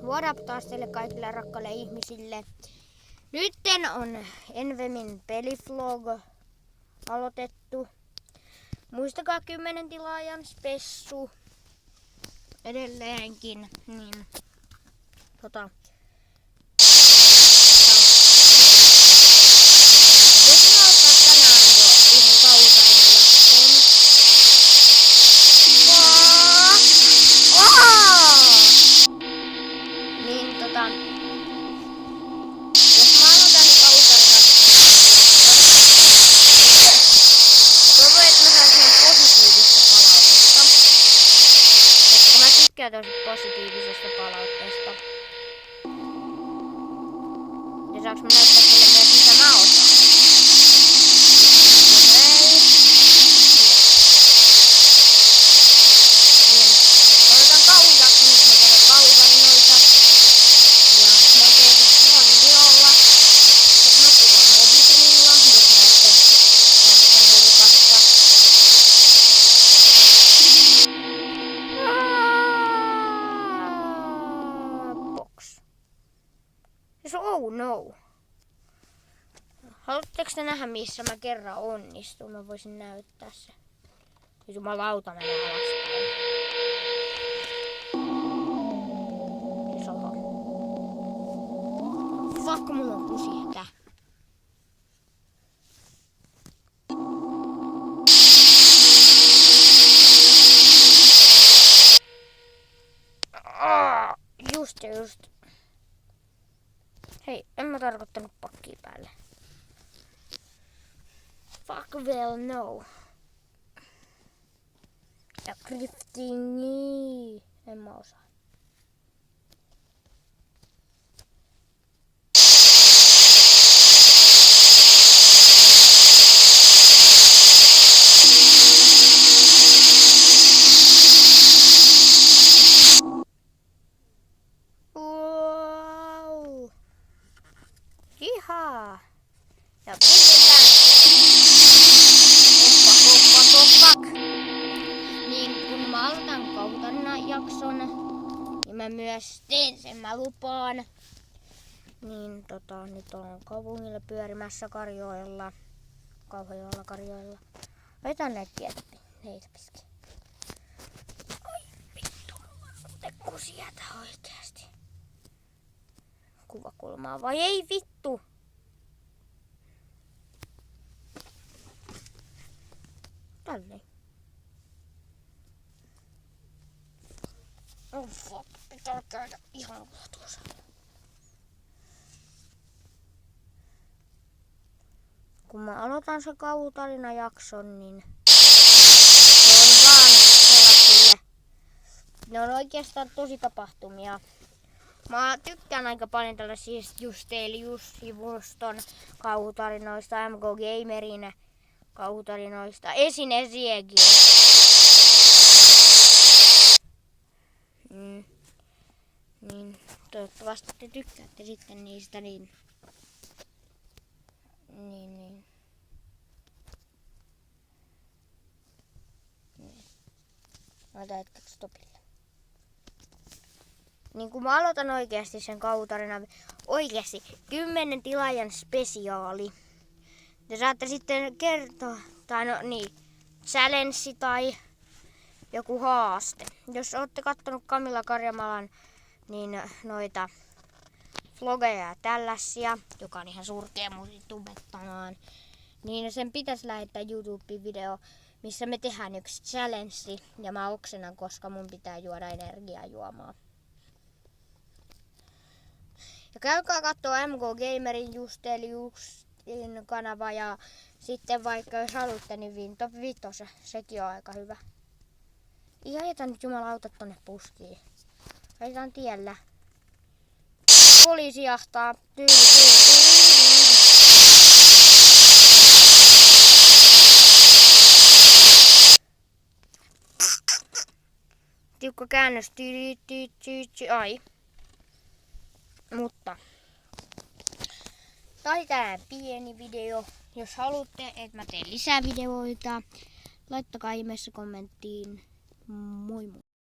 What up taas teille kaikille rakkaille ihmisille. Nytten on Envemin pelivlog aloitettu. Muistakaa 10 tilaajan spessu edelleenkin. Niin, voisin aloittaa tänään jo ihan kautarina jakson. Niin jos mä aloitan niin kautarina toivon, että mä saisin positiivista palautetta. Koska mä tykkään tosi positiivisesta palautteesta. Ja saaks mä näyttää teille myös mitä mä osaan? Aloitan kauhujakson, nyt mä kerron kauhutarinoita. Ja mä teen se kuvaa videolla. Jos mä kuvaan mobiilinilla, jos näette tästä nurkasta. Box. Oh no. Haluatteko te nähdä missä mä kerran onnistun? Mä voisin näyttää se. Jumalauta menee alaspäin. Soho. Fuck, mulla on kusihätä. Just. Hei, en mä tarkoittanut pakkia päälle. Fuck well no. Ja craftingi. En mä osaa. Wow. Jihaa. Ja mennään. Fuck. Niin kun mä aloitan kautarina jakson, niin mä myös teen sen, mä lupaan. Niin nyt on kaupungilla pyörimässä Karjoilla. Kauhajoilla Karjoilla. Otetaan näitä heitä piski. Oi vittu, kuten kusijätä oikeesti. Kuvakulmaa vai ei vittu? Tälleen. Oh fuck, pitää käydä ihan tuossa. Kun mä aloitan se kauhutarinajakson, niin se on vaan sellaisille. Ne on oikeastaan tosi tapahtumia. Mä tykkään aika paljon tällaisista Justelius-sivuston kauhutarinoista, MK Gamerin kauhutarinoista, Esinesiäkin. Niin, toivottavasti te tykkäätte sitten niistä, niin. Laita hetkeksi stopille. Niin kun mä aloitan oikeasti sen kauhutarina, oikeasti 10 tilaajan spesiaali. Te saatte sitten kertoa, tai challenge tai joku haaste. Jos olette kattonut Camilla Karjamalan niin noita vlogeja ja tällaisia, joka on ihan surkea muuten tubettamaan, niin sen pitäisi lähettää YouTube-video, missä me tehdään yksi challenge ja mä oksenan, koska mun pitää juoda energiajuomaa. Ja käykää kattoo MK Gamerin Justeliusin kanava ja sitten vaikka jos haluatte niin top 5, sekin on aika hyvä. Ihan jätä nyt jumalauta tonne puskiin. Ajetaan tiellä. Poliisi jahtaa. Tiukka käännös. Ai. Mutta tai tää pieni video. Jos haluatte, että mä teen lisää videoita, laittakaa ihmeessä kommenttiin. Moi moi.